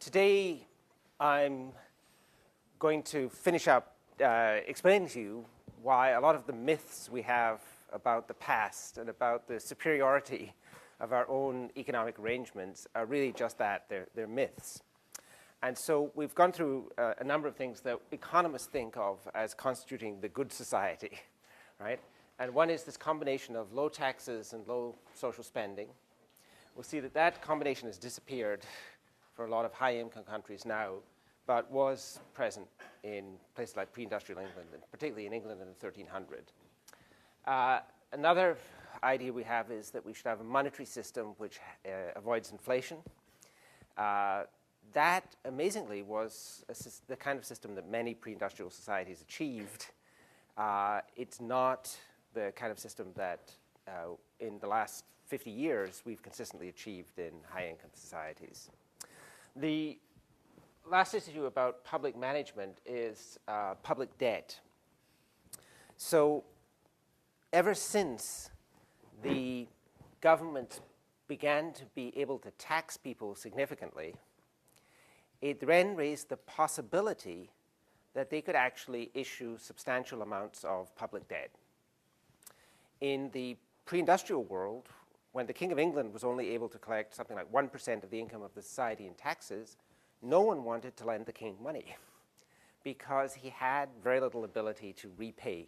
Today, I'm going to finish up explaining to you why a lot of the myths we have about the past and about the superiority of our own economic arrangements are really just that. They're myths. And so we've gone through a number of things that economists think of as constituting the good society, right? And one is this combination of low taxes and low social spending. We'll see that that combination has disappeared for a lot of high-income countries now, but was present in places like pre-industrial England, and particularly in England in the 1300s. Another idea we have is that we should have a monetary system which avoids inflation. That, amazingly, was the kind of system that many pre-industrial societies achieved. It's not the kind of system that in the last 50 years we've consistently achieved in high-income societies. The last issue about public management is public debt. So ever since the government began to be able to tax people significantly, it then raised the possibility that they could actually issue substantial amounts of public debt. In the pre-industrial world, when the King of England was only able to collect something like 1% of the income of the society in taxes, no one wanted to lend the king money because he had very little ability to repay.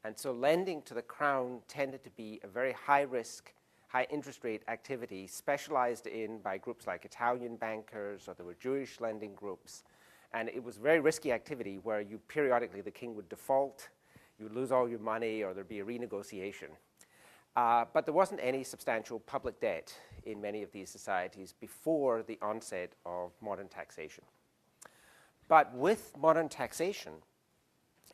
And so lending to the crown tended to be a very high-risk, high-interest rate activity specialized in by groups like Italian bankers, or there were Jewish lending groups. And it was a very risky activity where you periodically, the king would default, you would lose all your money, or there'd be a renegotiation. But there wasn't any substantial public debt in many of these societies before the onset of modern taxation. But with modern taxation,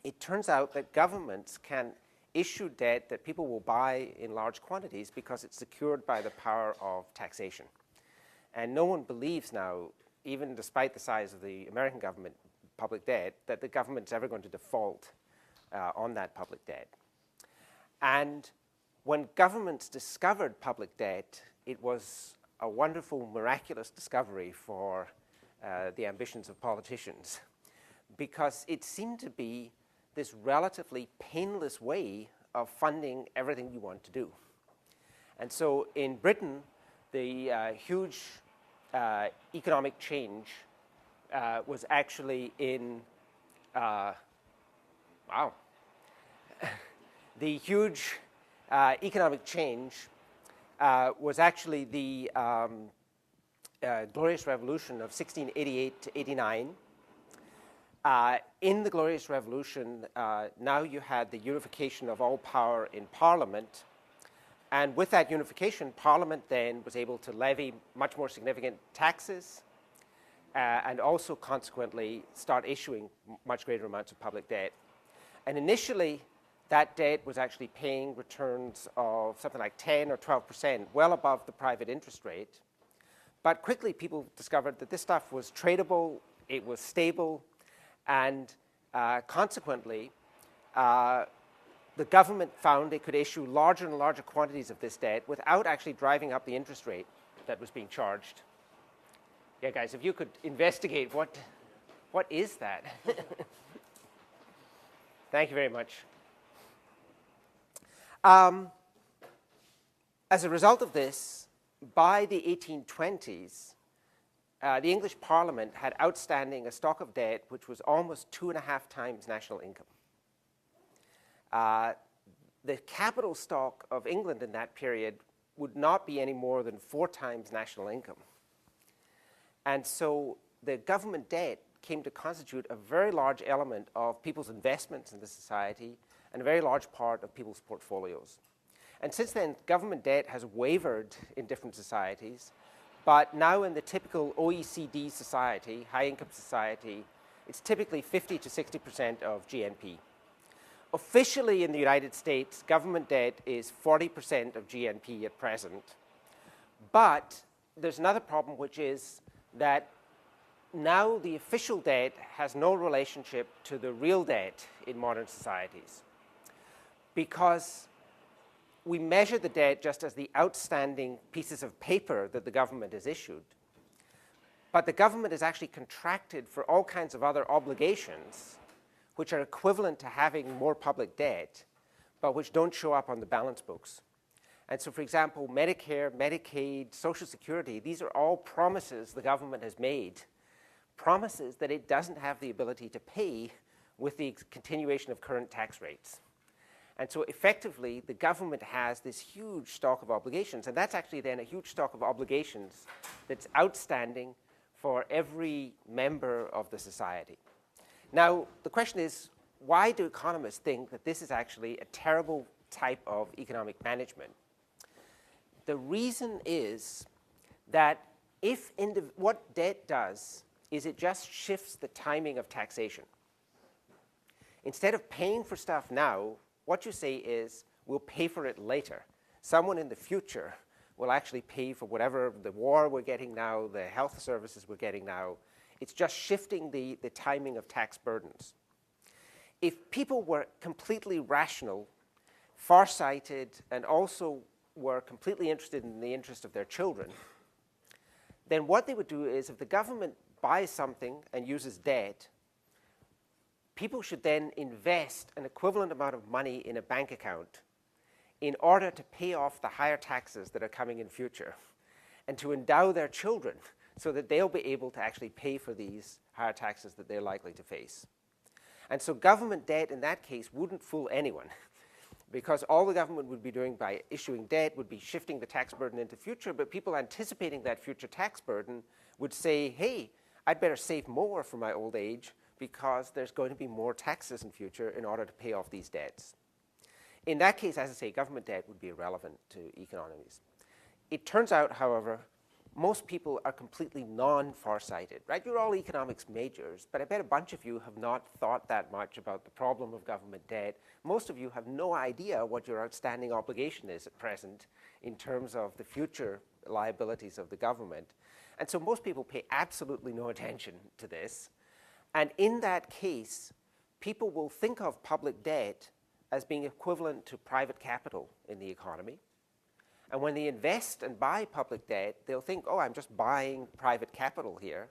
it turns out that governments can issue debt that people will buy in large quantities because it's secured by the power of taxation. And no one believes now, even despite the size of the American government public debt, that the government's ever going to default on that public debt. And when governments discovered public debt, it was a wonderful, miraculous discovery for the ambitions of politicians, because it seemed to be this relatively painless way of funding everything you want to do. And so in Britain, the huge economic change was actually in, the huge economic change was actually the Glorious Revolution of 1688 to 89. In the Glorious Revolution, now you had the unification of all power in Parliament. And with that unification, Parliament then was able to levy much more significant taxes and also consequently start issuing much greater amounts of public debt. And initially, that debt was actually paying returns of something like 10 or 12%, well above the private interest rate. But quickly, people discovered that this stuff was tradable, it was stable, and consequently, the government found it could issue larger and larger quantities of this debt without actually driving up the interest rate that was being charged. Yeah, guys, if you could investigate what is that? Thank you very much. As a result of this, by the 1820s, the English Parliament had outstanding a stock of debt which was almost 2.5 times national income. The capital stock of England in that period would not be any more than 4 times national income. And so the government debt came to constitute a very large element of people's investments in the society and a very large part of people's portfolios. And since then, government debt has wavered in different societies, but now in the typical OECD society, high-income society, it's typically 50 to 60% of GNP. Officially in the United States, government debt is 40% of GNP at present. But there's another problem, which is that now the official debt has no relationship to the real debt in modern societies, because we measure the debt just as the outstanding pieces of paper that the government has issued. but the government is actually contracted for all kinds of other obligations which are equivalent to having more public debt, but which don't show up on the balance books. And so, for example, Medicare, Medicaid, Social Security, these are all promises the government has made, promises that it doesn't have the ability to pay with the continuation of current tax rates. And so effectively, the government has this huge stock of obligations, and that's actually then a huge stock of obligations that's outstanding for every member of the society. Now, the question is, why do economists think that this is actually a terrible type of economic management? The reason is that what debt does is it just shifts the timing of taxation. Instead of paying for stuff now, what you say is, we'll pay for it later. Someone in the future will actually pay for whatever the war we're getting now, the health services we're getting now. It's just shifting the timing of tax burdens. If people were completely rational, farsighted, and also were completely interested in the interest of their children, then what they would do is, if the government buys something and uses debt, people should then invest an equivalent amount of money in a bank account in order to pay off the higher taxes that are coming in future, and to endow their children so that they'll be able to actually pay for these higher taxes that they're likely to face. And so government debt in that case wouldn't fool anyone, because all the government would be doing by issuing debt would be shifting the tax burden into future, but people anticipating that future tax burden would say, hey, I'd better save more for my old age because there's going to be more taxes in future in order to pay off these debts. In that case, as I say, government debt would be irrelevant to economies. It turns out, however, most people are completely non-farsighted, right? You're all economics majors, but I bet a bunch of you have not thought that much about the problem of government debt. Most of you have no idea what your outstanding obligation is at present in terms of the future liabilities of the government. And so most people pay absolutely no attention to this. And in that case, people will think of public debt as being equivalent to private capital in the economy. And when they invest and buy public debt, they'll think, oh, I'm just buying private capital here.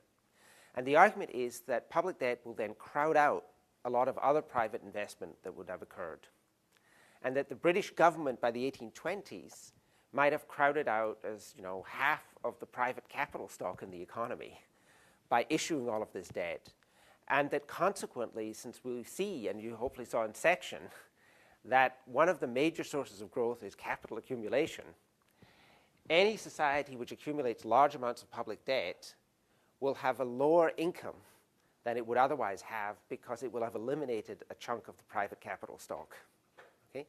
And the argument is that public debt will then crowd out a lot of other private investment that would have occurred. And that the British government by the 1820s might have crowded out as half of the private capital stock in the economy by issuing all of this debt. And that consequently, since we see, and you hopefully saw in section, that one of the major sources of growth is capital accumulation, any society which accumulates large amounts of public debt will have a lower income than it would otherwise have, because it will have eliminated a chunk of the private capital stock. Okay?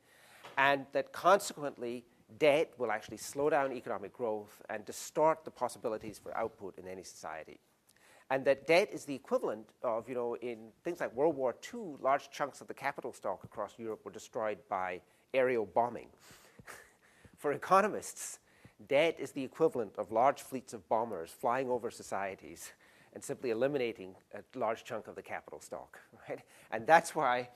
And that consequently, debt will actually slow down economic growth and distort the possibilities for output in any society. And that debt is the equivalent of, in things like World War II, large chunks of the capital stock across Europe were destroyed by aerial bombing. For economists, debt is the equivalent of large fleets of bombers flying over societies and simply eliminating a large chunk of the capital stock. Right? And that's why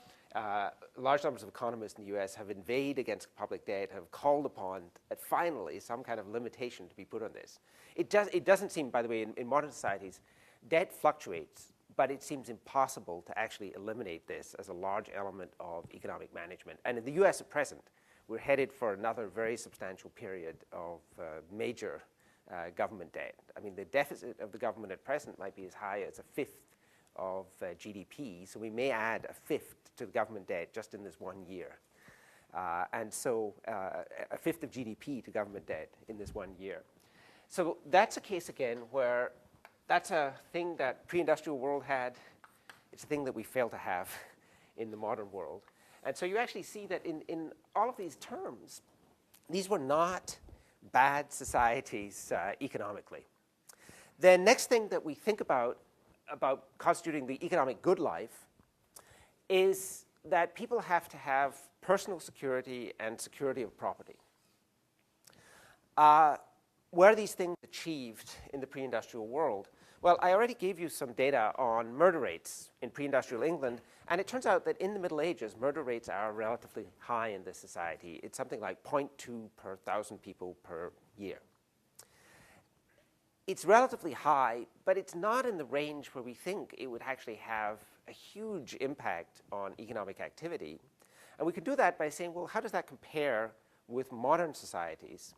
large numbers of economists in the US have inveighed against public debt, have called upon finally some kind of limitation to be put on this. It doesn't seem, by the way, in modern societies, debt fluctuates, but it seems impossible to actually eliminate this as a large element of economic management. And in the US at present, we're headed for another very substantial period of major government debt. I mean, the deficit of the government at present might be as high as a fifth of GDP, so we may add a fifth to the government debt just in this 1 year. And so a fifth of GDP to government debt in this 1 year. So that's a case again where that's a thing that pre-industrial world had. It's a thing that we fail to have in the modern world. And so you actually see that in all of these terms, these were not bad societies economically. The next thing that we think about constituting the economic good life is that people have to have personal security and security of property. Were these things achieved in the pre-industrial world? Well, I already gave you some data on murder rates in pre-industrial England, and it turns out that in the Middle Ages, murder rates are relatively high in this society. It's something like 0.2 per 1,000 people per year. it's relatively high, but it's not in the range where we think it would actually have a huge impact on economic activity. And we can do that by saying, well, how does that compare with modern societies?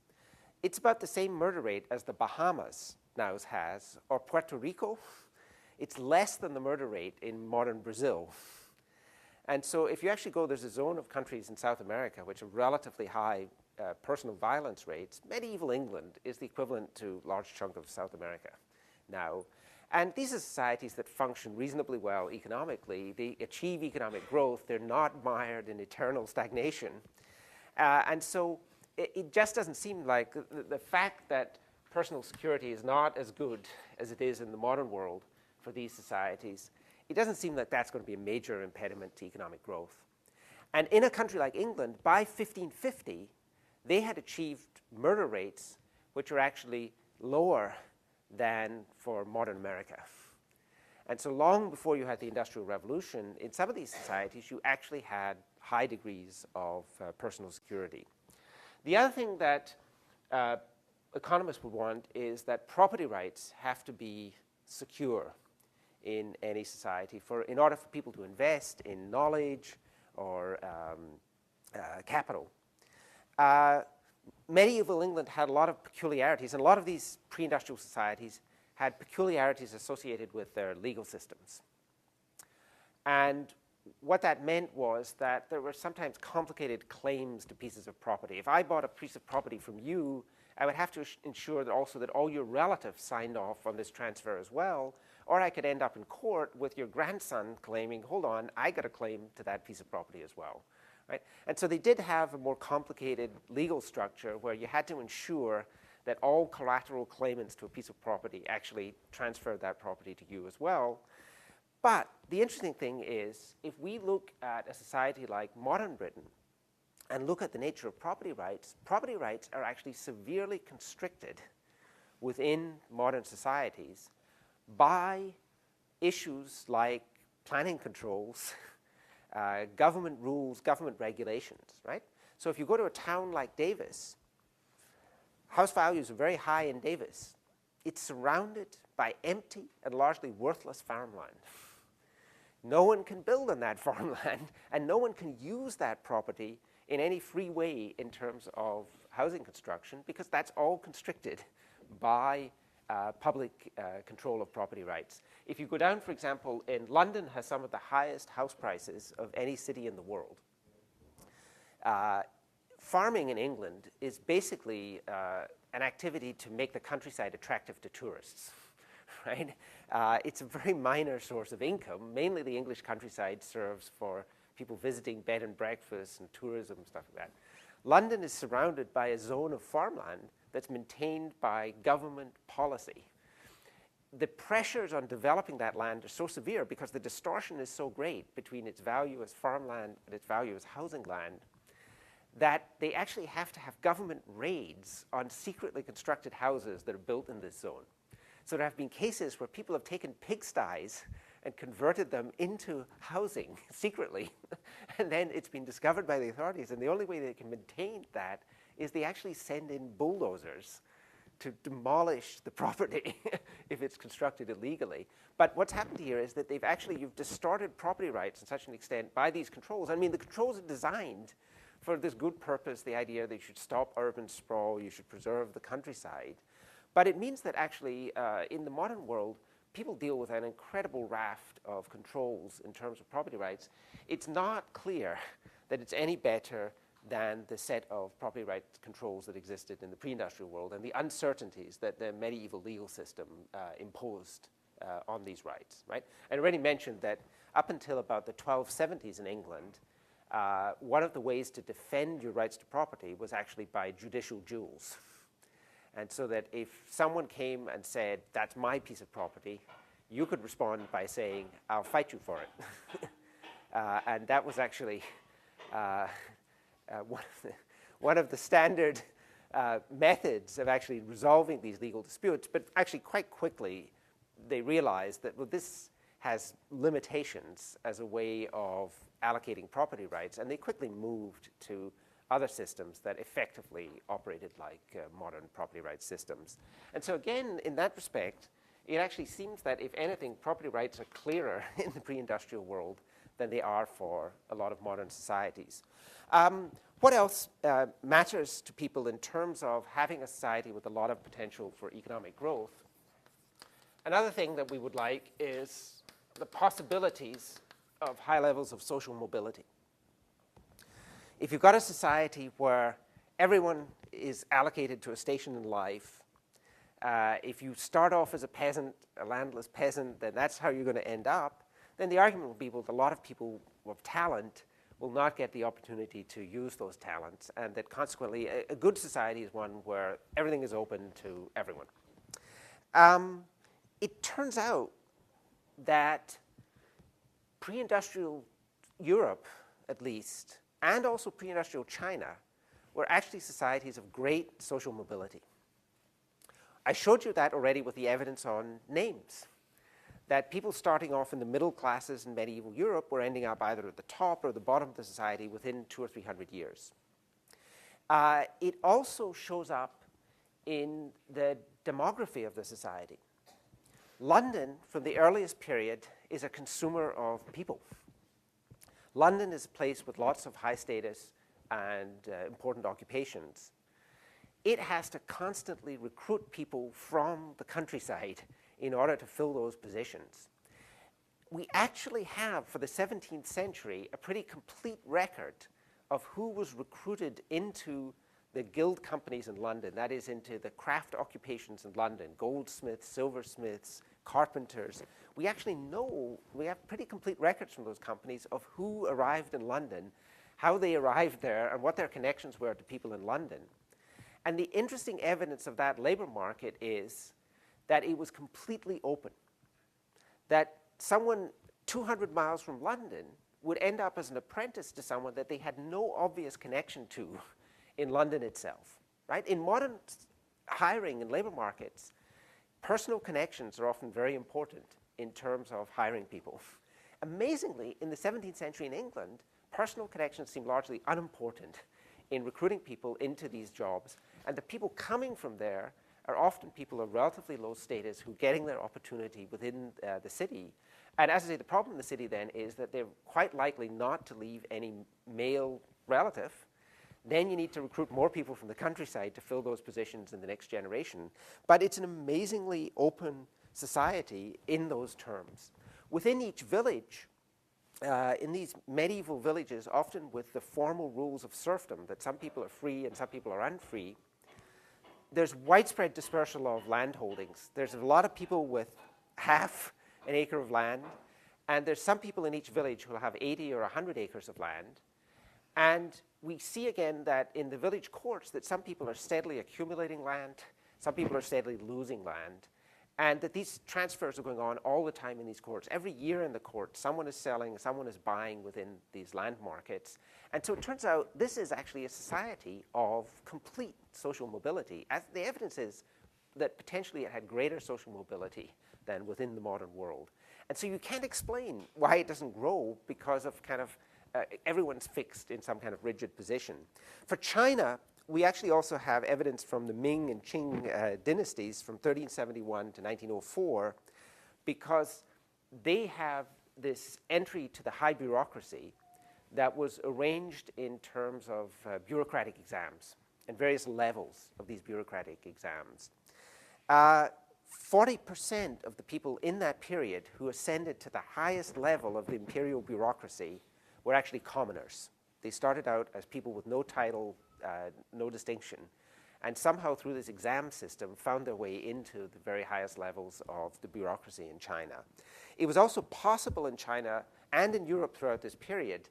It's about the same murder rate as the Bahamas now has, or Puerto Rico. It's less than the murder rate in modern Brazil. And so if you actually go, there's a zone of countries in South America which have relatively high personal violence rates. Medieval England is the equivalent to a large chunk of South America now. And these are societies that function reasonably well economically. They achieve economic growth. They're not mired in eternal stagnation. And so it just doesn't seem like the fact that personal security is not as good as it is in the modern world for these societies, it doesn't seem like that's going to be a major impediment to economic growth. And in a country like England, by 1550, they had achieved murder rates which are actually lower than for modern America. And so long before you had the Industrial Revolution, in some of these societies, you actually had high degrees of personal security. The other thing that economists would want is that property rights have to be secure in any society in order for people to invest in knowledge or capital. Medieval England had a lot of peculiarities, and a lot of these pre-industrial societies had peculiarities associated with their legal systems. And what that meant was that there were sometimes complicated claims to pieces of property. If I bought a piece of property from you, I would have to ensure that also that all your relatives signed off on this transfer as well, or I could end up in court with your grandson claiming, hold on, I got a claim to that piece of property as well. Right? And so they did have a more complicated legal structure where you had to ensure that all collateral claimants to a piece of property actually transferred that property to you as well. But the interesting thing is, if we look at a society like modern Britain and look at the nature of property rights are actually severely constricted within modern societies by issues like planning controls, government rules, government regulations, right? So if you go to a town like Davis, house values are very high in Davis. It's surrounded by empty and largely worthless farmland. No one can build on that farmland, and no one can use that property in any free way in terms of housing construction, because that's all constricted by public control of property rights. If you go down, for example, in London has some of the highest house prices of any city in the world. Farming in England is basically an activity to make the countryside attractive to tourists, right? It's a very minor source of income. Mainly the English countryside serves for people visiting bed and breakfast and tourism and stuff like that. London is surrounded by a zone of farmland that's maintained by government policy. The pressures on developing that land are so severe because the distortion is so great between its value as farmland and its value as housing land that they actually have to have government raids on secretly constructed houses that are built in this zone. So there have been cases where people have taken pigsties and converted them into housing secretly. And then it's been discovered by the authorities, and the only way they can maintain that is they actually send in bulldozers to demolish the property if it's constructed illegally. But what's happened here is that you've distorted property rights to such an extent by these controls. I mean, the controls are designed for this good purpose, the idea that you should stop urban sprawl, you should preserve the countryside. But it means that actually, in the modern world, people deal with an incredible raft of controls in terms of property rights. It's not clear that it's any better than the set of property rights controls that existed in the pre-industrial world and the uncertainties that the medieval legal system imposed on these rights, right? I already mentioned that up until about the 1270s in England, one of the ways to defend your rights to property was actually by judicial duels. And so that if someone came and said, that's my piece of property, you could respond by saying, I'll fight you for it. And that was actually one of the standard methods of actually resolving these legal disputes. But actually quite quickly, they realized that, well, this has limitations as a way of allocating property rights. And they quickly moved to other systems that effectively operated like modern property rights systems. And so again, in that respect, it actually seems that, if anything, property rights are clearer in the pre-industrial world than they are for a lot of modern societies. What else matters to people in terms of having a society with a lot of potential for economic growth? Another thing that we would like is the possibilities of high levels of social mobility. If you've got a society where everyone is allocated to a station in life, if you start off as a peasant, a landless peasant, then that's how you're going to end up, then the argument will be, well, a lot of people of talent will not get the opportunity to use those talents, and that consequently a good society is one where everything is open to everyone. It turns out that pre-industrial Europe, at least, and also pre-industrial China, were actually societies of great social mobility. I showed you that already with the evidence on names, that people starting off in the middle classes in medieval Europe were ending up either at the top or the bottom of the society within 200 or 300 years. It also shows up in the demography of the society. London, from the earliest period, is a consumer of people. London is a place with lots of high status and important occupations. It has to constantly recruit people from the countryside in order to fill those positions. We actually have, for the 17th century, a pretty complete record of who was recruited into the guild companies in London, that is, into the craft occupations in London, goldsmiths, silversmiths, carpenters. We actually know, we have pretty complete records from those companies of who arrived in London, how they arrived there, and what their connections were to people in London. And the interesting evidence of that labor market is that it was completely open, that someone 200 miles from London would end up as an apprentice to someone that they had no obvious connection to in London itself, right? In modern hiring and labor markets, personal connections are often very important in terms of hiring people. Amazingly, in the 17th century in England, personal connections seem largely unimportant in recruiting people into these jobs, and the people coming from there are often people of relatively low status who are getting their opportunity within the city. And as I say, the problem in the city then is that they're quite likely not to leave any male relative. Then you need to recruit more people from the countryside to fill those positions in the next generation. But it's an amazingly open society in those terms. Within each village, in these medieval villages, often with the formal rules of serfdom, that some people are free and some people are unfree, there's widespread dispersal of land holdings. There's a lot of people with half an acre of land, and there's some people in each village who will have 80 or 100 acres of land. And we see again that in the village courts that some people are steadily accumulating land, some people are steadily losing land, and that these transfers are going on all the time in these courts. Every year in the court, someone is selling, someone is buying within these land markets. And so it turns out this is actually a society of complete social mobility. As the evidence is that potentially it had greater social mobility than within the modern world. And so you can't explain why it doesn't grow because of kind of everyone's fixed in some kind of rigid position. For China, we actually also have evidence from the Ming and Qing dynasties from 1371 to 1904, because they have this entry to the high bureaucracy that was arranged in terms of bureaucratic exams and various levels of these bureaucratic exams. 40% of the people in that period who ascended to the highest level of the imperial bureaucracy were actually commoners. They started out as people with no title, no distinction, and somehow through this exam system found their way into the very highest levels of the bureaucracy in China. It was also possible in China and in Europe throughout this period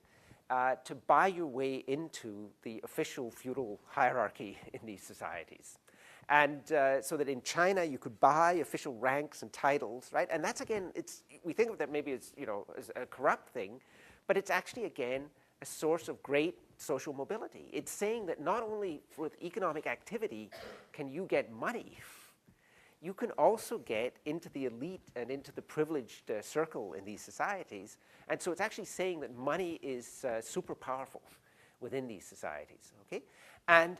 to buy your way into the official feudal hierarchy in these societies. And so that in China you could buy official ranks and titles, right? And that's again, we think of that maybe as, as a corrupt thing, but it's actually again a source of great social mobility. It's saying that not only with economic activity can you get money, you can also get into the elite and into the privileged circle in these societies. And so it's actually saying that money is super powerful. within these societies, okay? And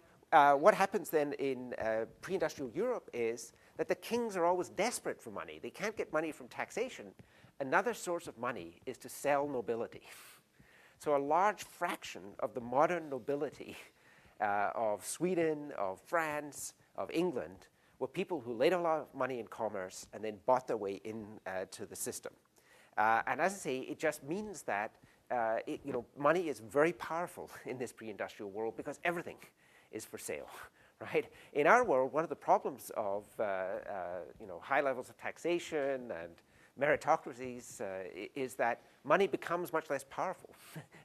what happens then in pre-industrial Europe is that the kings are always desperate for money. They can't get money from taxation. Another source of money is to sell nobility. So a large fraction of the modern nobility of Sweden, of France, of England were people who laid a lot of money in commerce and then bought their way into the system. And as I say, it just means that money is very powerful in this pre-industrial world because everything is for sale, right? In our world, one of the problems of high levels of taxation and meritocracies is that money becomes much less powerful,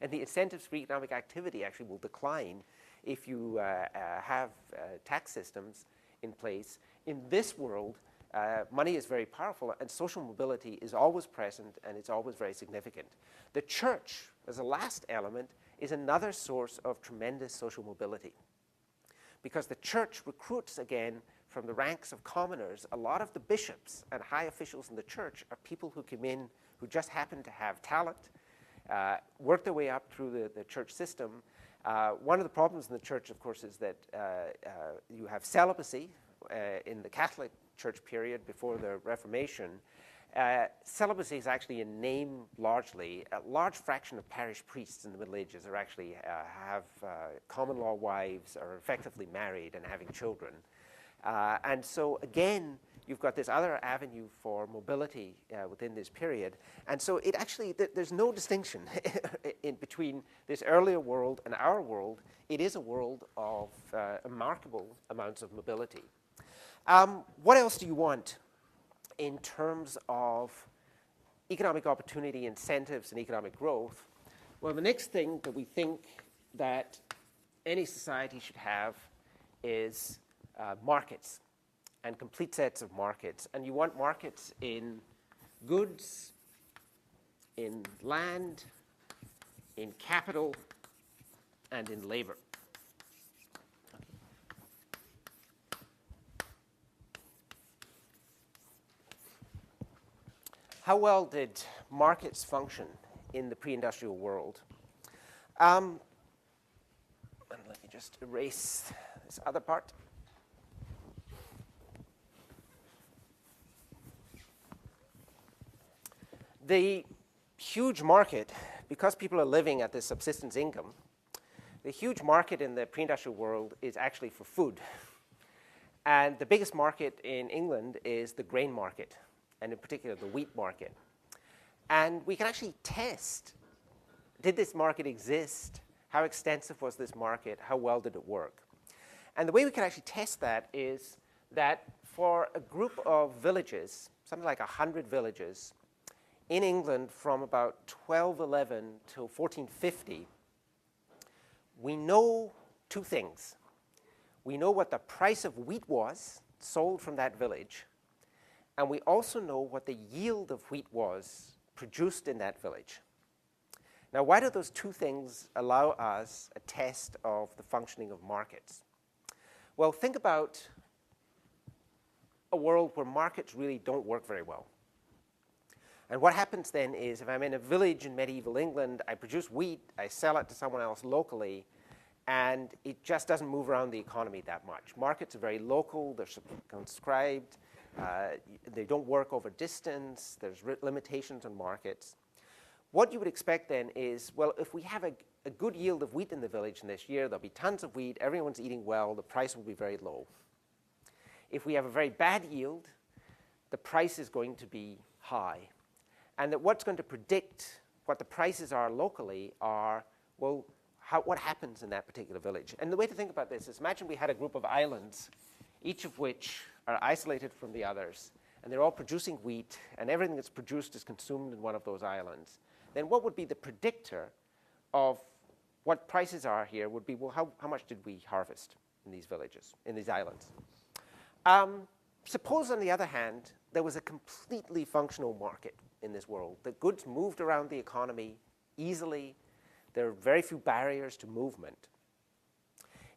and the incentives for economic activity actually will decline if you have tax systems in place. In this world, money is very powerful, and social mobility is always present, and it's always very significant. The church, as a last element, is another source of tremendous social mobility, because the church recruits, again, from the ranks of commoners. A lot of the bishops and high officials in the church are people who come in who just happen to have talent, work their way up through the church system. One of the problems in the church, of course, is that you have celibacy in the Catholic Church period before the Reformation. Celibacy is actually in name largely. A large fraction of parish priests in the Middle Ages are actually have common law wives, are effectively married and having children. And so again, you've got this other avenue for mobility within this period. And so it actually, there's no distinction in between this earlier world and our world. It is a world of remarkable amounts of mobility. What else do you want in terms of economic opportunity, incentives, and economic growth? Well, the next thing that we think that any society should have is markets, and complete sets of markets. And you want markets in goods, in land, in capital, and in labor. How well did markets function in the pre-industrial world? And let me just erase this other part. The huge market, because people are living at this subsistence income, the huge market in the pre-industrial world is actually for food. And the biggest market in England is the grain market, and in particular the wheat market. And we can actually test, did this market exist? How extensive was this market? How well did it work? And the way we can actually test that is that for a group of villages, something like 100 villages, in England from about 1211 till 1450, we know two things. We know what the price of wheat was sold from that village, and we also know what the yield of wheat was produced in that village. Now, why do those two things allow us a test of the functioning of markets? Well, think about a world where markets really don't work very well. And what happens then is, if I'm in a village in medieval England, I produce wheat, I sell it to someone else locally, and it just doesn't move around the economy that much. Markets are very local, they're circumscribed, they don't work over distance, there's limitations on markets. What you would expect then is, well, if we have a good yield of wheat in the village in this year, there'll be tons of wheat, everyone's eating well, the price will be very low. If we have a very bad yield, the price is going to be high. And that what's going to predict what the prices are locally are, well, what happens in that particular village. And the way to think about this is, imagine we had a group of islands, each of which are isolated from the others, and they're all producing wheat, and everything that's produced is consumed in one of those islands. Then what would be the predictor of what prices are here would be, well, how much did we harvest in these villages, in these islands? Suppose, on the other hand, there was a completely functional market in this world. The goods moved around the economy easily. There are very few barriers to movement.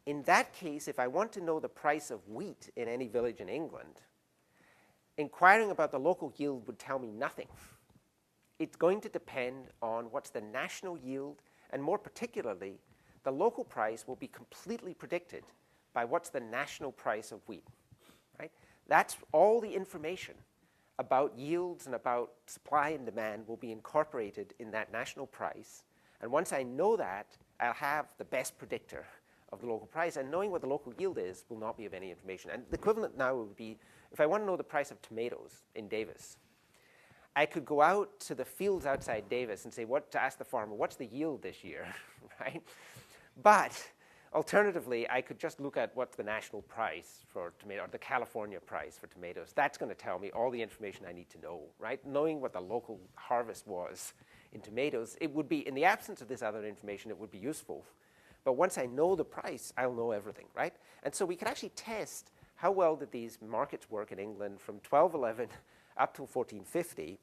In that case, if I want to know the price of wheat in any village in England, inquiring about the local yield would tell me nothing. It's going to depend on what's the national yield, and more particularly, the local price will be completely predicted by what's the national price of wheat, right? That's all the information about yields and about supply and demand will be incorporated in that national price. And once I know that, I'll have the best predictor of the local price. And knowing what the local yield is will not be of any information. And the equivalent now would be, if I want to know the price of tomatoes in Davis, I could go out to the fields outside Davis and say, to ask the farmer, what's the yield this year, right? But alternatively, I could just look at what's the national price for tomato, or the California price for tomatoes. That's going to tell me all the information I need to know, right? Knowing what the local harvest was in tomatoes, it would be, in the absence of this other information, it would be useful. But once I know the price, I'll know everything, right? And so we can actually test how well did these markets work in England from 1211 up to 1450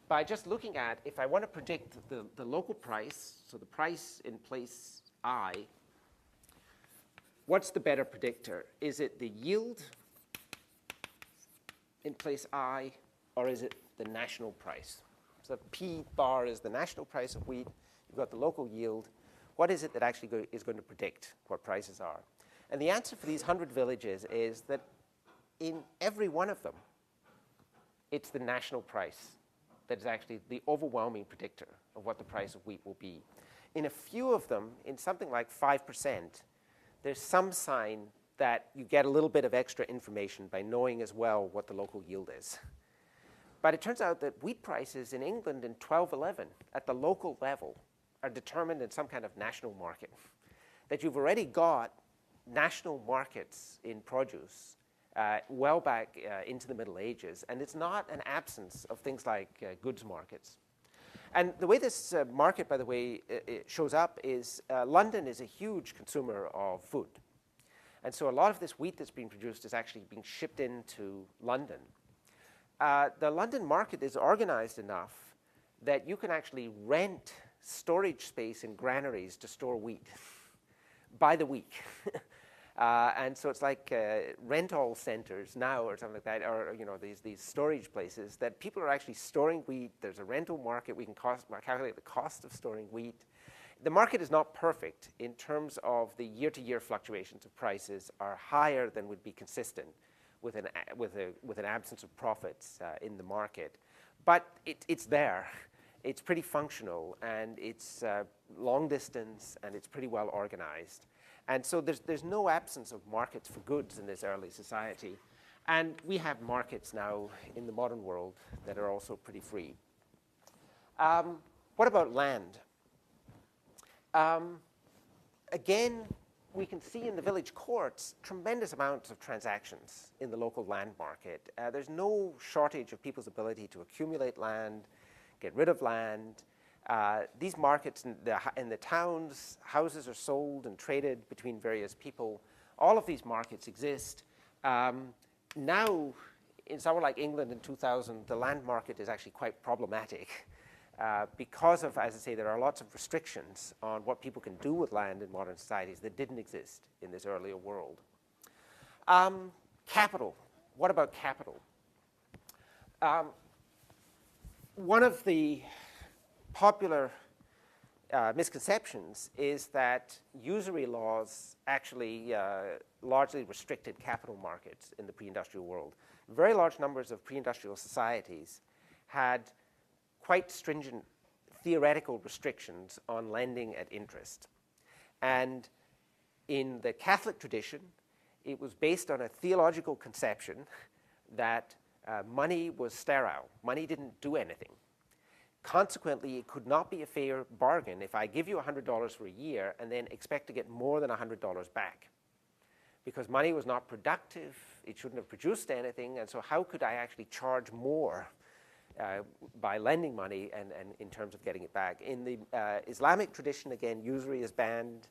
by just looking at, if I want to predict the local price, so the price in place I, what's the better predictor? Is it the yield in place I, or is it the national price? So P bar is the national price of wheat. You've got the local yield. What is it that actually is going to predict what prices are? And the answer for these 100 villages is that in every one of them, it's the national price that is actually the overwhelming predictor of what the price of wheat will be. In a few of them, in something like 5%, there's some sign that you get a little bit of extra information by knowing as well what the local yield is. But it turns out that wheat prices in England in 1211 at the local level are determined in some kind of national market. That you've already got national markets in produce well back into the Middle Ages, and it's not an absence of things like goods markets. And the way this market, by the way, it shows up is London is a huge consumer of food. And so a lot of this wheat that's being produced is actually being shipped into London. The London market is organized enough that you can actually rent storage space in granaries to store wheat by the week. And so it's like rental centers now or something like that, or these storage places that people are actually storing wheat. There's a rental market. We can calculate the cost of storing wheat. The market is not perfect in terms of the year-to-year fluctuations of prices are higher than would be consistent with an absence of profits in the market. But it's there. It's pretty functional, and it's long distance, and it's pretty well organized. And so there's no absence of markets for goods in this early society. And we have markets now in the modern world that are also pretty free. What about land? Again, we can see in the village courts tremendous amounts of transactions in the local land market. There's no shortage of people's ability to accumulate land, get rid of land. These markets in the towns, houses are sold and traded between various people. All of these markets exist. Now, in somewhere like England in 2000, the land market is actually quite problematic because of, as I say, there are lots of restrictions on what people can do with land in modern societies that didn't exist in this earlier world. Capital. What about capital? One of the popular misconceptions is that usury laws actually largely restricted capital markets in the pre-industrial world. Very large numbers of pre-industrial societies had quite stringent theoretical restrictions on lending at interest. And in the Catholic tradition, it was based on a theological conception that money was sterile. Money didn't do anything. Consequently, it could not be a fair bargain if I give you $100 for a year and then expect to get more than $100 back. Because money was not productive, it shouldn't have produced anything, and so how could I actually charge more by lending money and in terms of getting it back? In the Islamic tradition, again, usury is banned,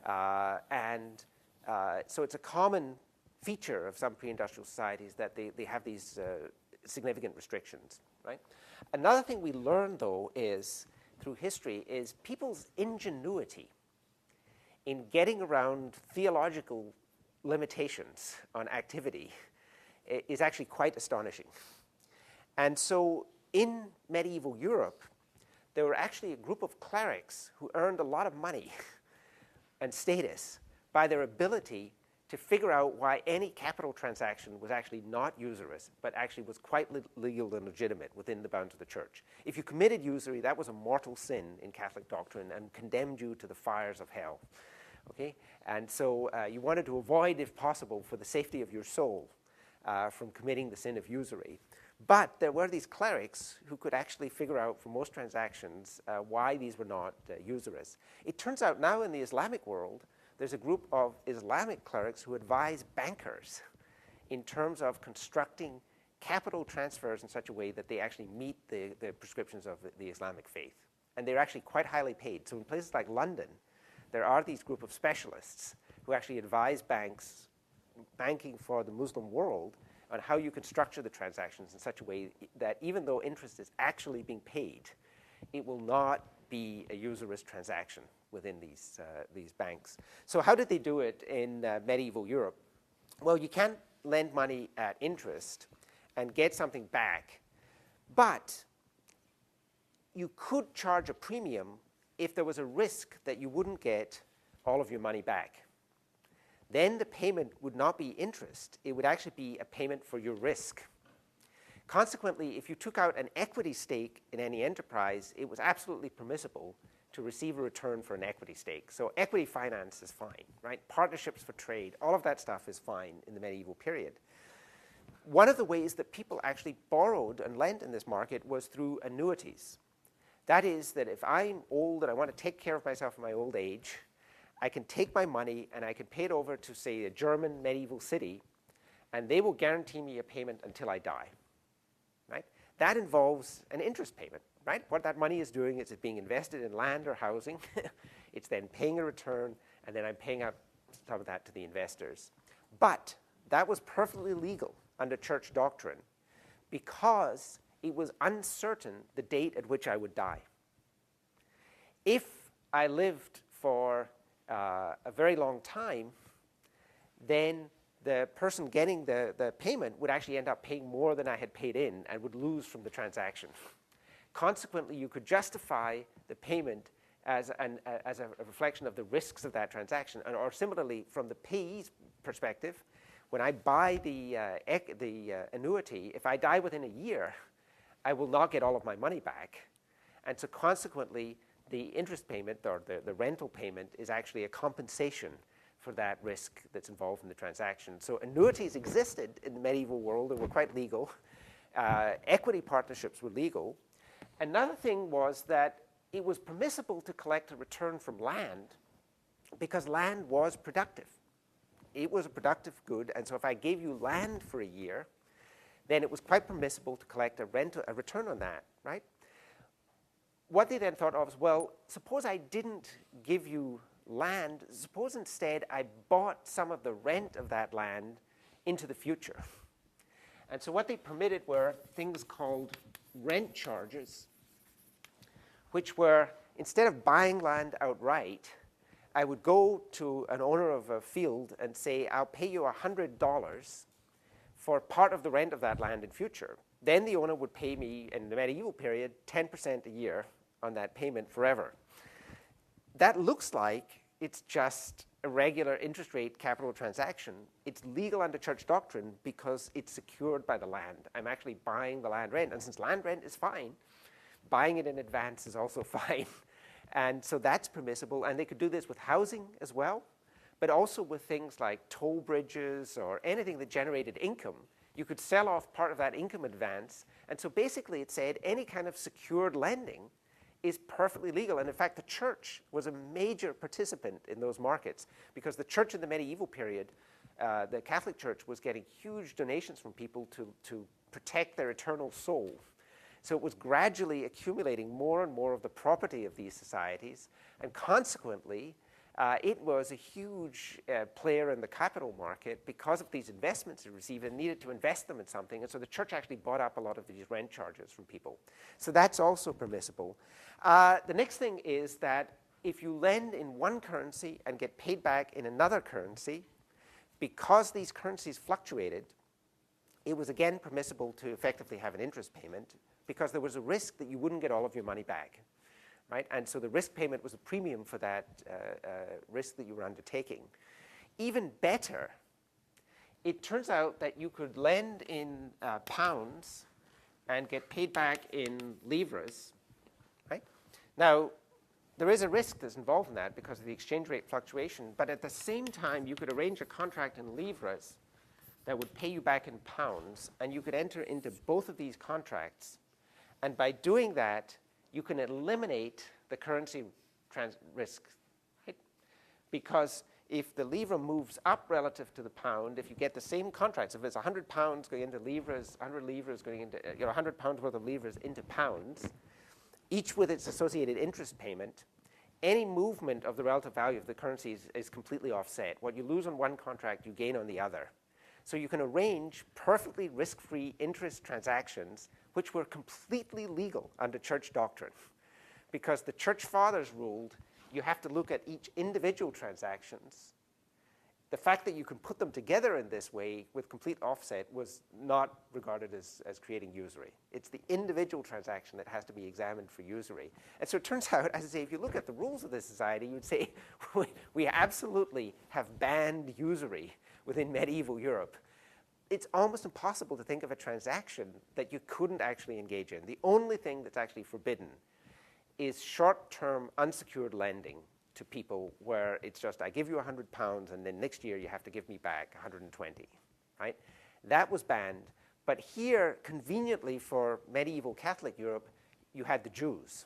so it's a common feature of some pre-industrial societies that they have these significant restrictions, right? Another thing we learn, though, is through history is people's ingenuity in getting around theological limitations on activity is actually quite astonishing. And so in medieval Europe, there were actually a group of clerics who earned a lot of money and status by their ability to figure out why any capital transaction was actually not usurious, but actually was quite legal and legitimate within the bounds of the church. If you committed usury, that was a mortal sin in Catholic doctrine and condemned you to the fires of hell. Okay? And so you wanted to avoid, if possible, for the safety of your soul, from committing the sin of usury. But there were these clerics who could actually figure out for most transactions why these were not usurious. It turns out now in the Islamic world, there's a group of Islamic clerics who advise bankers in terms of constructing capital transfers in such a way that they actually meet the prescriptions of the Islamic faith. And they're actually quite highly paid. So in places like London, there are these group of specialists who actually advise banks, banking for the Muslim world, on how you can structure the transactions in such a way that even though interest is actually being paid, it will not be a usurious transaction within these banks. So how did they do it in medieval Europe? Well, you can't lend money at interest and get something back, but you could charge a premium if there was a risk that you wouldn't get all of your money back. Then the payment would not be interest. It would actually be a payment for your risk. Consequently, if you took out an equity stake in any enterprise, it was absolutely permissible to receive a return for an equity stake. So equity finance is fine, right? Partnerships for trade, all of that stuff is fine in the medieval period. One of the ways that people actually borrowed and lent in this market was through annuities. That is that if I'm old and I want to take care of myself in my old age, I can take my money and I can pay it over to, say, a German medieval city, and they will guarantee me a payment until I die. Right? That involves an interest payment, right? What that money is doing is it's being invested in land or housing. It's then paying a return, and then I'm paying out some of that to the investors. But that was perfectly legal under church doctrine because it was uncertain the date at which I would die. If I lived for a very long time, then the person getting the payment would actually end up paying more than I had paid in and would lose from the transaction. Consequently, you could justify the payment as a reflection of the risks of that transaction. Or similarly, from the payee's perspective, when I buy the annuity, if I die within a year, I will not get all of my money back. And so consequently, the interest payment or the rental payment is actually a compensation for that risk that's involved in the transaction. So annuities existed in the medieval world and were quite legal. Equity partnerships were legal. Another thing was that it was permissible to collect a return from land because land was productive. It was a productive good, and so if I gave you land for a year, then it was quite permissible to collect a return on that, right? What they then thought of was, well, suppose I didn't give you land, suppose instead I bought some of the rent of that land into the future. And so what they permitted were things called rent charges, which were, instead of buying land outright, I would go to an owner of a field and say, I'll pay you $100 for part of the rent of that land in future. Then the owner would pay me, in the medieval period, 10% a year on that payment forever. That looks like it's just a regular interest rate capital transaction. It's legal under church doctrine because it's secured by the land. I'm actually buying the land rent. And since land rent is fine, buying it in advance is also fine. And so that's permissible. And they could do this with housing as well, but also with things like toll bridges or anything that generated income. You could sell off part of that income advance. And so basically it said any kind of secured lending is perfectly legal. And in fact, the church was a major participant in those markets because the church in the medieval period, the Catholic Church, was getting huge donations from people to protect their eternal soul. So it was gradually accumulating more and more of the property of these societies, and consequently, it was a huge player in the capital market because of these investments it received and needed to invest them in something. And so the church actually bought up a lot of these rent charges from people. So that's also permissible. The next thing is that if you lend in one currency and get paid back in another currency, because these currencies fluctuated, it was again permissible to effectively have an interest payment because there was a risk that you wouldn't get all of your money back. right? And so the risk payment was a premium for that risk that you were undertaking. Even better, it turns out that you could lend in pounds and get paid back in livres, right? Now, there is a risk that's involved in that because of the exchange rate fluctuation, but at the same time, you could arrange a contract in livres that would pay you back in pounds, and you could enter into both of these contracts. And by doing that, you can eliminate the currency risk, right? Because if the livre moves up relative to the pound, if you get the same contracts, if it's 100 pounds going into livres, 100 livres going into, 100 pounds worth of livres into pounds, each with its associated interest payment, any movement of the relative value of the currencies is completely offset. What you lose on one contract, you gain on the other. So you can arrange perfectly risk-free interest transactions which were completely legal under church doctrine. Because the church fathers ruled you have to look at each individual transactions. The fact that you can put them together in this way with complete offset was not regarded as creating usury. It's the individual transaction that has to be examined for usury. And so it turns out, as I say, if you look at the rules of this society, you would say we absolutely have banned usury within medieval Europe. It's almost impossible to think of a transaction that you couldn't actually engage in. The only thing that's actually forbidden is short-term unsecured lending to people where it's just, I give you 100 pounds and then next year you have to give me back 120, right? That was banned. But here, conveniently for medieval Catholic Europe, you had the Jews.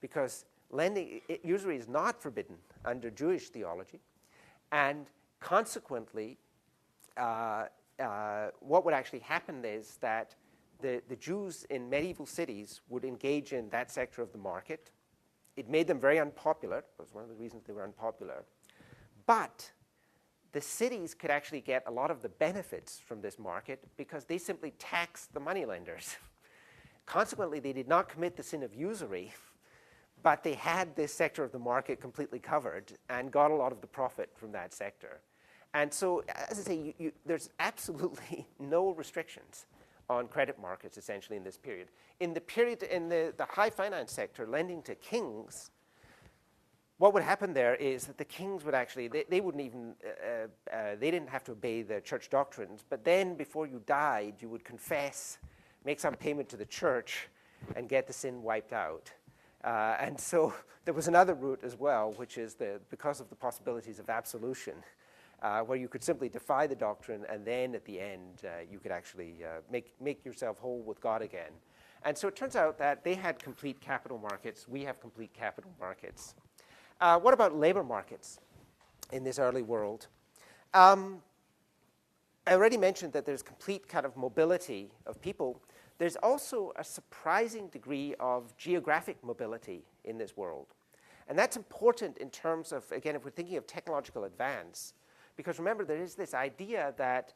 Because lending, usury is not forbidden under Jewish theology. And consequently, what would actually happen is that the Jews in medieval cities would engage in that sector of the market. It made them very unpopular. It was one of the reasons they were unpopular. But the cities could actually get a lot of the benefits from this market because they simply taxed the moneylenders. Consequently, they did not commit the sin of usury, but they had this sector of the market completely covered and got a lot of the profit from that sector. And so, as I say, there's absolutely no restrictions on credit markets, essentially, in this period. In the period, in the high finance sector, lending to kings, what would happen there is that the kings would actually, they wouldn't even, they didn't have to obey the church doctrines, but then before you died, you would confess, make some payment to the church, and get the sin wiped out. And so there was another route as well, which is because of the possibilities of absolution, where you could simply defy the doctrine, and then at the end, you could actually make yourself whole with God again. And so it turns out that they had complete capital markets. We have complete capital markets. What about labor markets in this early world? I already mentioned that there's complete kind of mobility of people. There's also a surprising degree of geographic mobility in this world. And that's important in terms of, again, if we're thinking of technological advance, because remember, there is this idea that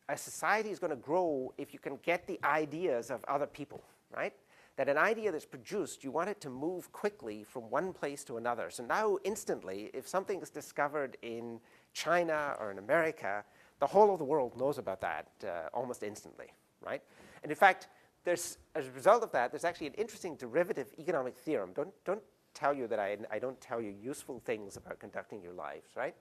a society is going to grow if you can get the ideas of other people, right? That an idea that's produced, you want it to move quickly from one place to another. So now, instantly, if something is discovered in China or in America, the whole of the world knows about that almost instantly, right? And in fact, as a result of that, there's actually an interesting derivative economic theorem. Don't tell you that I don't tell you useful things about conducting your lives, right?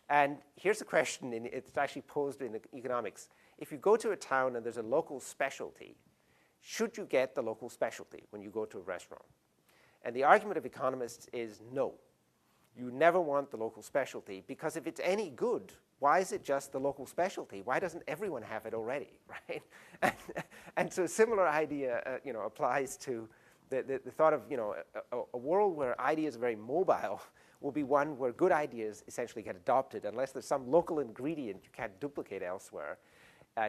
And here's a question, and it's actually posed in economics. If you go to a town and there's a local specialty, should you get the local specialty when you go to a restaurant? And the argument of economists is no. You never want the local specialty, because if it's any good, why is it just the local specialty? Why doesn't everyone have it already, right? And so a similar idea applies to the thought of a world where ideas are very mobile will be one where good ideas essentially get adopted unless there's some local ingredient you can't duplicate elsewhere.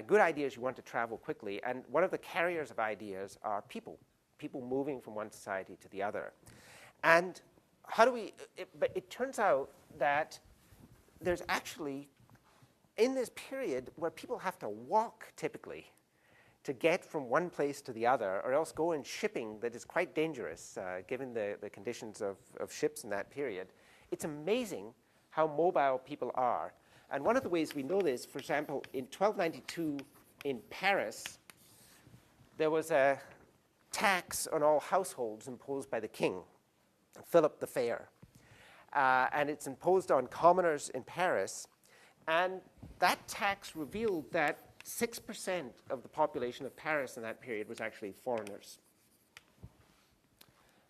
Good ideas, you want to travel quickly, and one of the carriers of ideas are people moving from one society to the other. And how do we, but it turns out that there's actually, in this period where people have to walk typically to get from one place to the other, or else go in shipping that is quite dangerous given the conditions of ships in that period, it's amazing how mobile people are. And one of the ways we know this, for example, in 1292 in Paris, there was a tax on all households imposed by the king. Philip the Fair. And it's imposed on commoners in Paris. And that tax revealed that 6% of the population of Paris in that period was actually foreigners.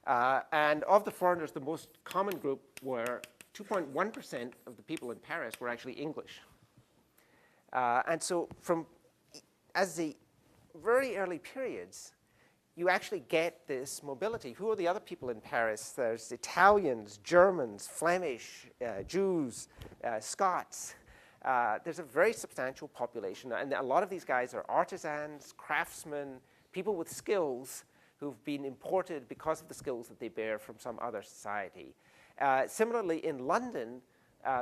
And of the foreigners, the most common group were 2.1% of the people in Paris were actually English. And so as the very early periods, you actually get this mobility. Who are the other people in Paris? There's Italians, Germans, Flemish, Jews, Scots. There's a very substantial population, and a lot of these guys are artisans, craftsmen, people with skills who've been imported because of the skills that they bear from some other society. Similarly, in London,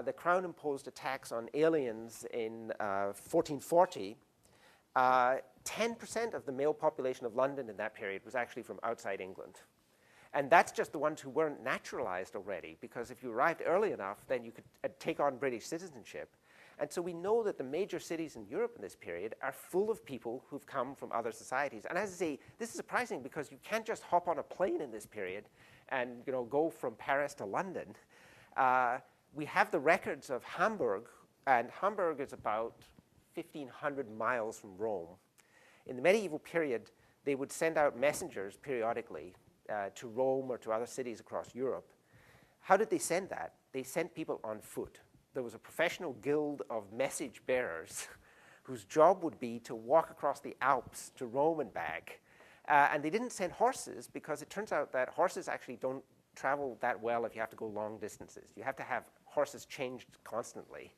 the Crown imposed a tax on aliens in 1440. 10% of the male population of London in that period was actually from outside England. And that's just the ones who weren't naturalized already, because if you arrived early enough, then you could take on British citizenship. And so we know that the major cities in Europe in this period are full of people who've come from other societies. And as I say, this is surprising because you can't just hop on a plane in this period and go from Paris to London. We have the records of Hamburg, and Hamburg is about 1,500 miles from Rome. In the medieval period, they would send out messengers periodically to Rome or to other cities across Europe. How did they send that? They sent people on foot. There was a professional guild of message bearers whose job would be to walk across the Alps to Rome and back. And they didn't send horses because it turns out that horses actually don't travel that well if you have to go long distances. You have to have horses changed constantly.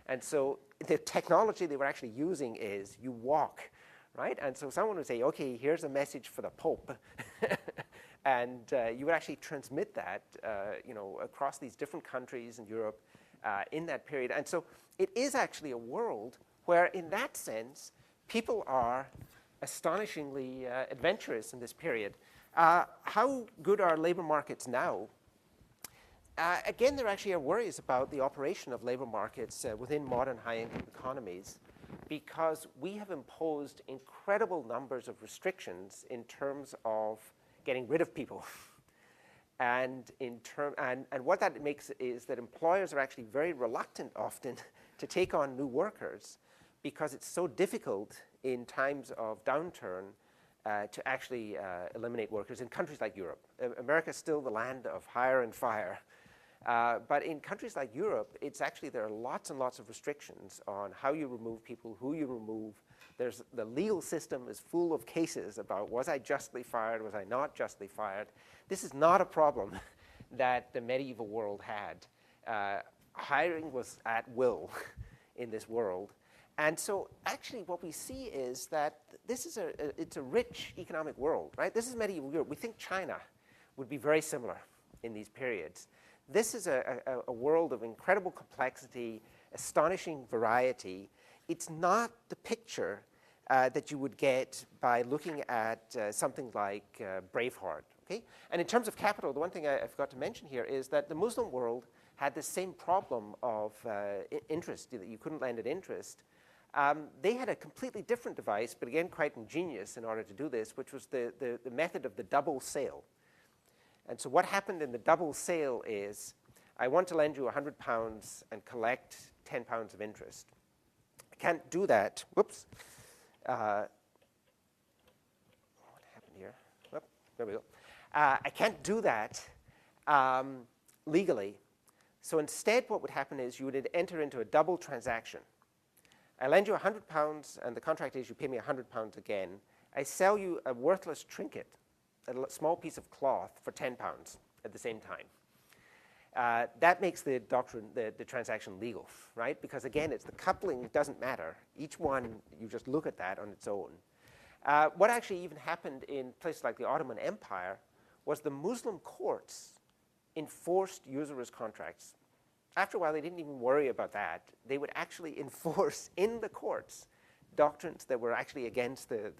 And so the technology they were actually using is you walk, right? And so someone would say, okay, here's a message for the Pope. And you would actually transmit that across these different countries in Europe in that period. And so it is actually a world where, in that sense, people are astonishingly adventurous in this period. How good are labor markets now? Again, there actually are worries about the operation of labor markets within modern high-income economies, because we have imposed incredible numbers of restrictions in terms of getting rid of people. And what that makes is that employers are actually very reluctant often to take on new workers, because it's so difficult in times of downturn to actually eliminate workers in countries like Europe. America is still the land of hire and fire. But in countries like Europe, there are lots and lots of restrictions on how you remove people, who you remove. The legal system is full of cases about, was I justly fired, was I not justly fired? This is not a problem that the medieval world had. Hiring was at will in this world. And so actually what we see is that it's a rich economic world, right? This is medieval Europe. We think China would be very similar in these periods. This is a world of incredible complexity, astonishing variety. It's not the picture that you would get by looking at something like Braveheart. Okay? And in terms of capital, the one thing I forgot to mention here is that the Muslim world had the same problem of interest, that you couldn't lend at interest. They had a completely different device, but again quite ingenious in order to do this, which was the method of the double sale. And so what happened in the double sale is, I want to lend you £100 and collect £10 of interest. I can't do that. Whoops. What happened here? Whoop, there we go. I can't do that legally. So instead what would happen is you would enter into a double transaction. I lend you £100, and the contract is you pay me £100 again. I sell you a worthless trinket, a small piece of cloth, for £10 at the same time. That makes the transaction legal, right? Because again, it's the coupling doesn't matter. Each one, you just look at that on its own. What actually even happened in places like the Ottoman Empire was the Muslim courts enforced usurious contracts. After a while, they didn't even worry about that. They would actually enforce in the courts doctrines that were actually against the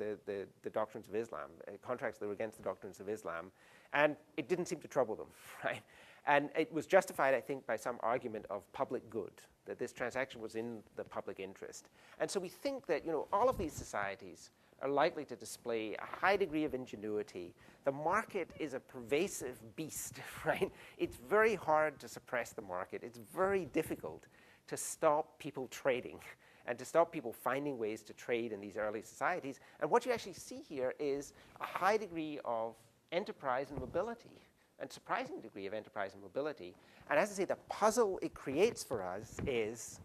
doctrines of Islam, contracts that were against the doctrines of Islam, and it didn't seem to trouble them, right? And it was justified, I think, by some argument of public good, that this transaction was in the public interest. And so we think that all of these societies are likely to display a high degree of ingenuity. The market is a pervasive beast, right? It's very hard to suppress the market. It's very difficult to stop people trading and to stop people finding ways to trade in these early societies. And what you actually see here is a high degree of enterprise and mobility, and surprising degree of enterprise and mobility. And as I say, the puzzle it creates for us is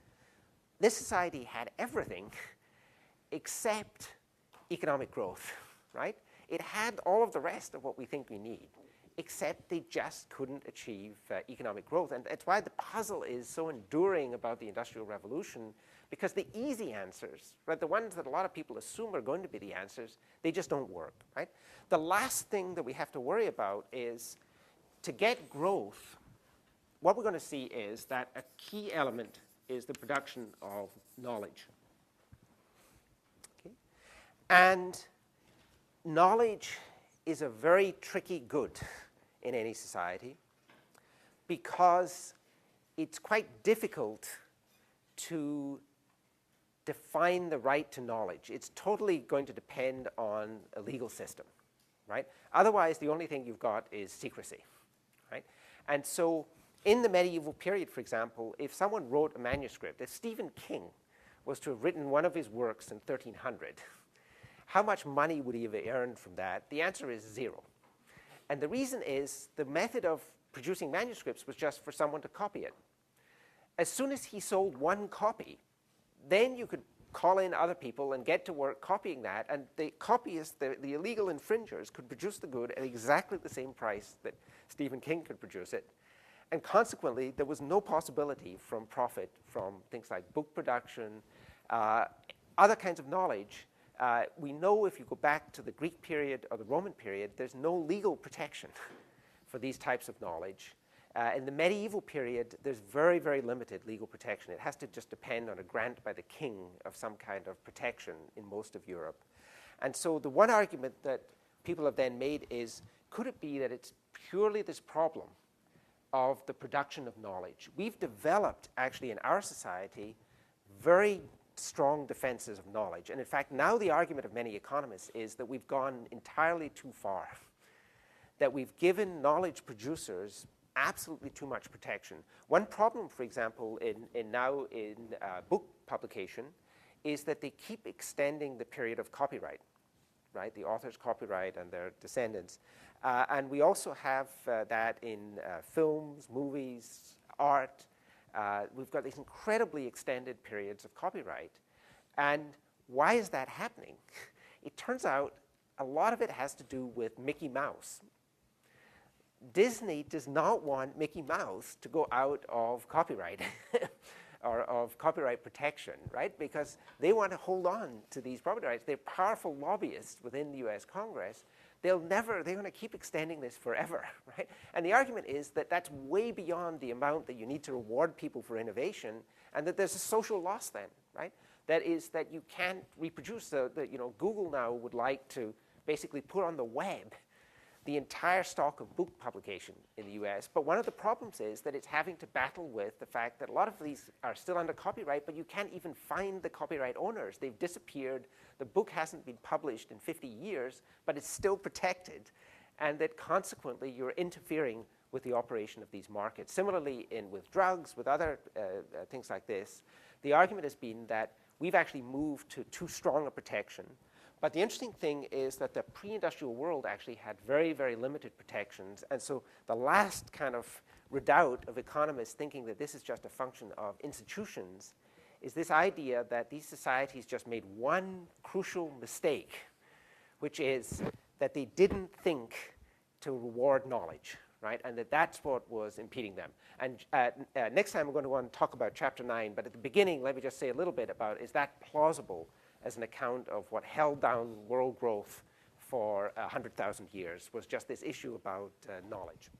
this society had everything except economic growth, right? It had all of the rest of what we think we need, except they just couldn't achieve economic growth. And that's why the puzzle is so enduring about the Industrial Revolution, because the easy answers, right, the ones that a lot of people assume are going to be the answers, they just don't work, right? The last thing that we have to worry about is to get growth, what we're going to see is that a key element is the production of knowledge. Okay? And knowledge is a very tricky good in any society because it's quite difficult to define the right to knowledge. It's totally going to depend on a legal system, right? Otherwise, the only thing you've got is secrecy, right? And so in the medieval period, for example, if someone wrote a manuscript, if Stephen King was to have written one of his works in 1300, how much money would he have earned from that? The answer is zero. And the reason is the method of producing manuscripts was just for someone to copy it. As soon as he sold one copy, then you could call in other people and get to work copying that, and the copyists, the illegal infringers, could produce the good at exactly the same price that Stephen King could produce it. And consequently, there was no possibility from profit from things like book production, other kinds of knowledge. We know if you go back to the Greek period or the Roman period, there's no legal protection for these types of knowledge. In the medieval period, there's very, very limited legal protection. It has to just depend on a grant by the king of some kind of protection in most of Europe. And so the one argument that people have then made is, could it be that it's purely this problem of the production of knowledge? We've developed, actually, in our society, very strong defenses of knowledge. And in fact, now the argument of many economists is that we've gone entirely too far, that we've given knowledge producers absolutely too much protection. One problem, for example, in book publication is that they keep extending the period of copyright, right? The author's copyright and their descendants. And we also have that in films, movies, art. We've got these incredibly extended periods of copyright. And why is that happening? It turns out a lot of it has to do with Mickey Mouse. Disney does not want Mickey Mouse to go out of copyright or of copyright protection, right? Because they want to hold on to these property rights. They're powerful lobbyists within the US Congress. They're going to keep extending this forever, right? And the argument is that that's way beyond the amount that you need to reward people for innovation, and that there's a social loss then, right? That is that you can't reproduce Google now would like to basically put on the web the entire stock of book publication in the US. But one of the problems is that it's having to battle with the fact that a lot of these are still under copyright, but you can't even find the copyright owners. They've disappeared. The book hasn't been published in 50 years, but it's still protected. And that consequently, you're interfering with the operation of these markets. Similarly, with drugs, with other things like this, the argument has been that we've actually moved to too strong a protection. But the interesting thing is that the pre-industrial world actually had very, very limited protections. And so the last kind of redoubt of economists thinking that this is just a function of institutions is this idea that these societies just made one crucial mistake, which is that they didn't think to reward knowledge, right? And that's what was impeding them. And next time we're going to want to talk about Chapter 9. But at the beginning, let me just say a little bit about, is that plausible as an account of what held down world growth for 100,000 years, was just this issue about knowledge.